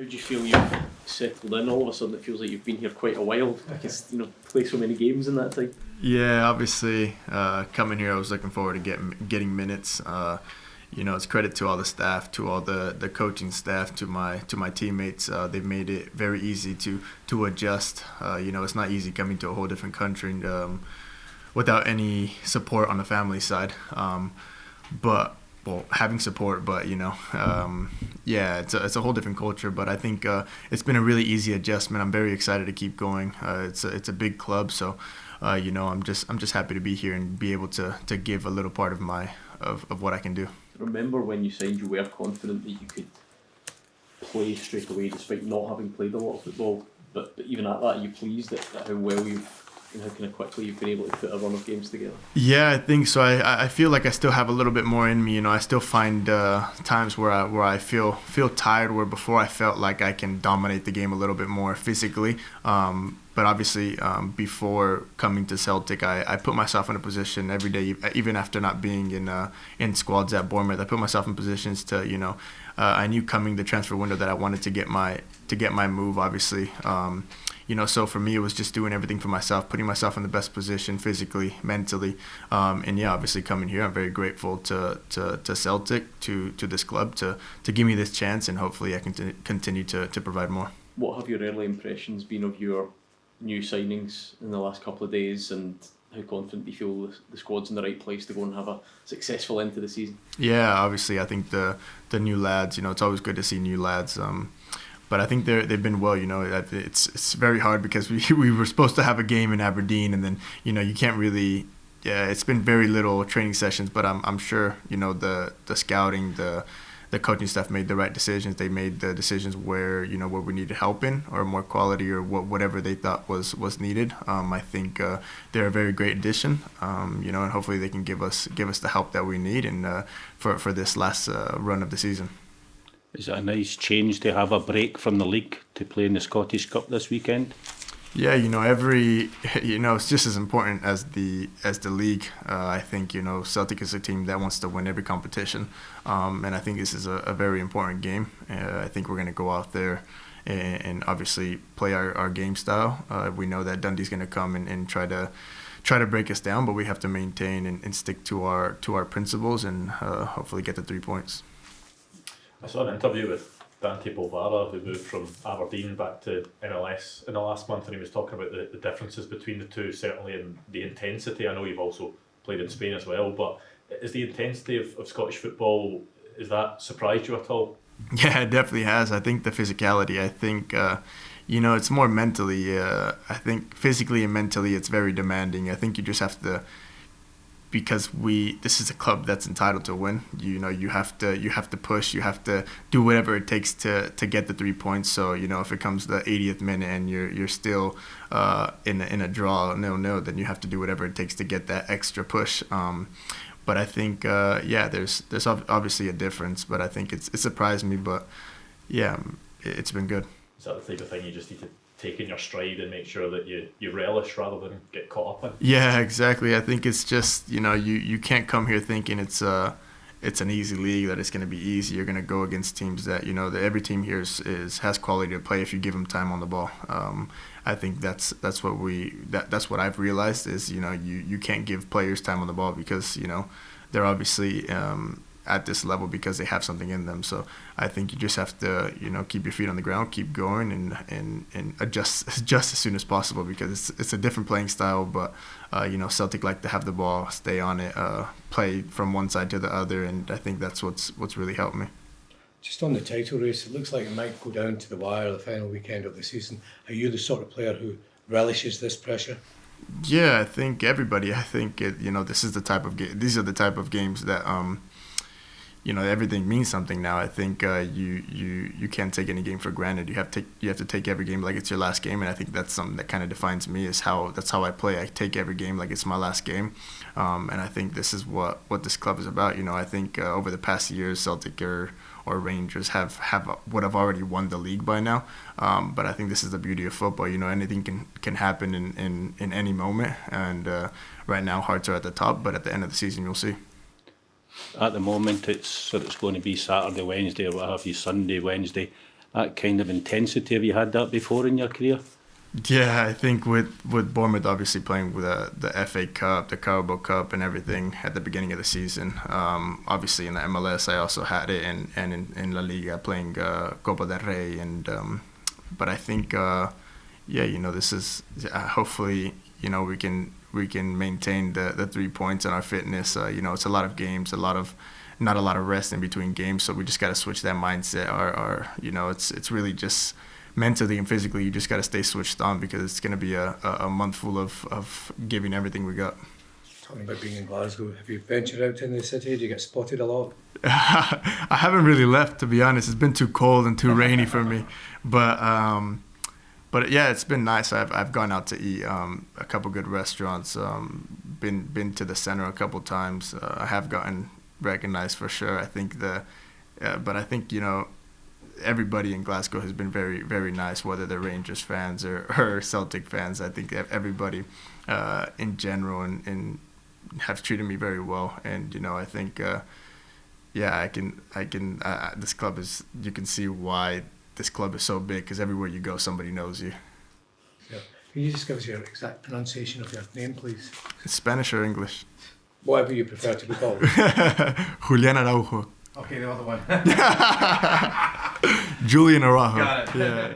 How do you feel you've settled in? All of a sudden it feels like you've been here quite a while because play so many games in that time. Yeah, obviously coming here I was looking forward to getting minutes. It's credit to all the staff, to all the coaching staff, to my teammates. They've made it very easy to adjust. It's not easy coming to a whole different country without any support on the family side. Having support, but it's a whole different culture. But I think it's been a really easy adjustment. I'm very excited to keep going. It's a big club, so I'm just happy to be here and be able to give a little part of what I can do. Remember when you signed, you were confident that you could play straight away despite not having played a lot of football. But even at that, are you pleased at how well how kind of quickly you've been able to put a run of games together? Yeah, I think so. I feel like I still have a little bit more in me. I still find times where I feel tired, where before I felt like I can dominate the game a little bit more physically. But obviously, before coming to Celtic, I put myself in a position every day, even after not being in squads at Bournemouth. I put myself in positions to, I knew coming the transfer window that I wanted to get my move, obviously. So for me, it was just doing everything for myself, putting myself in the best position physically, mentally. Obviously coming here, I'm very grateful to Celtic, to this club, to give me this chance, and hopefully I can continue to provide more. What have your early impressions been of your new signings in the last couple of days, and how confident do you feel the squad's in the right place to go and have a successful end to the season? Yeah, obviously I think the new lads, it's always good to see new lads. But I think they've been well. It's very hard because we were supposed to have a game in Aberdeen, and then you can't really. Yeah, it's been very little training sessions, but I'm sure the scouting, the coaching staff made the right decisions. They made the decisions where where we needed help in, or more quality, or whatever they thought was needed. I think they're a very great addition. And hopefully they can give us the help that we need, and for this last run of the season. Is it a nice change to have a break from the league to play in the Scottish Cup this weekend? Yeah, it's just as important as the league. I think Celtic is a team that wants to win every competition, and I think this is a very important game. I think we're going to go out there and obviously play our game style. We know that Dundee's going to come and try to break us down, but we have to maintain and stick to our principles and hopefully get the 3 points. I saw an interview with Dante Polvara, who moved from Aberdeen back to MLS in the last month, and he was talking about the differences between the two, certainly in the intensity. I know you've also played in Spain as well, but is the intensity of Scottish football, has that surprised you at all? Yeah, it definitely has. I think the physicality, I think, it's more mentally. I think physically and mentally it's very demanding. I think you just have to, because this is a club that's entitled to win. You have to push. You have to do whatever it takes to get the 3 points. So if it comes the 80th minute and you're still in a draw 0-0, then you have to do whatever it takes to get that extra push. But I think there's obviously a difference. But I think it surprised me. But yeah, it's been good. Is that the type of thing you just need to take in your stride and make sure that you relish rather than get caught up in? Yeah, exactly. I think it's just you can't come here thinking it's an easy league, that it's going to be easy. You're going to go against teams that that every team here has quality to play if you give them time on the ball. I think that's what I've realized is you can't give players time on the ball because they're obviously at this level because they have something in them. So I think you just have to keep your feet on the ground, keep going, and adjust as soon as possible, because it's a different playing style. But Celtic like to have the ball, stay on it, play from one side to the other, and I think that's what's really helped me. Just on the title race, it looks like it might go down to the wire the final weekend of the season. Are you the sort of player who relishes this pressure? Yeah, I think everybody. I think these are the type of games that everything means something now. I think you can't take any game for granted. You have to take every game like it's your last game, and I think that's something that kind of defines me. That's how I play. I take every game like it's my last game, and I think this is what this club is about. I think over the past years, Celtic or Rangers would have already won the league by now. But I think this is the beauty of football. Anything can happen in any moment, and right now Hearts are at the top, but at the end of the season you'll see. At the moment it's going to be Saturday, Wednesday, or what have you, Sunday, Wednesday. that kind of intensity? Have you had that before in your career? Yeah, I think with Bournemouth obviously playing with the FA Cup, the Carabao Cup, and everything at the beginning of the season. Obviously in the MLS, I also had it, and in La Liga playing Copa del Rey, and but I think this is hopefully we can maintain the 3 points and our fitness. It's a lot of games, not a lot of rest in between games, so we just got to switch that mindset. It's really just mentally and physically, you just got to stay switched on, because it's going to be a month full of giving everything we got. Talking about being in Glasgow, have you ventured out in the city? Do you get spotted a lot? I haven't really left, to be honest. It's been too cold and too rainy for me. But yeah, it's been nice. I've gone out to eat a couple good restaurants. Been to the center a couple times. I have gotten recognized for sure. I think but I think everybody in Glasgow has been very, very nice, whether they're Rangers fans or Celtic fans. I think everybody in general and have treated me very well. And I think I can this club is, you can see why this club is so big, because everywhere you go somebody knows you. Yeah. Can you just give us your exact pronunciation of your name, please? Spanish or English? Whatever you prefer to be called. Julián Araujo. Okay, the other one. Julián Araujo. Got it. Yeah.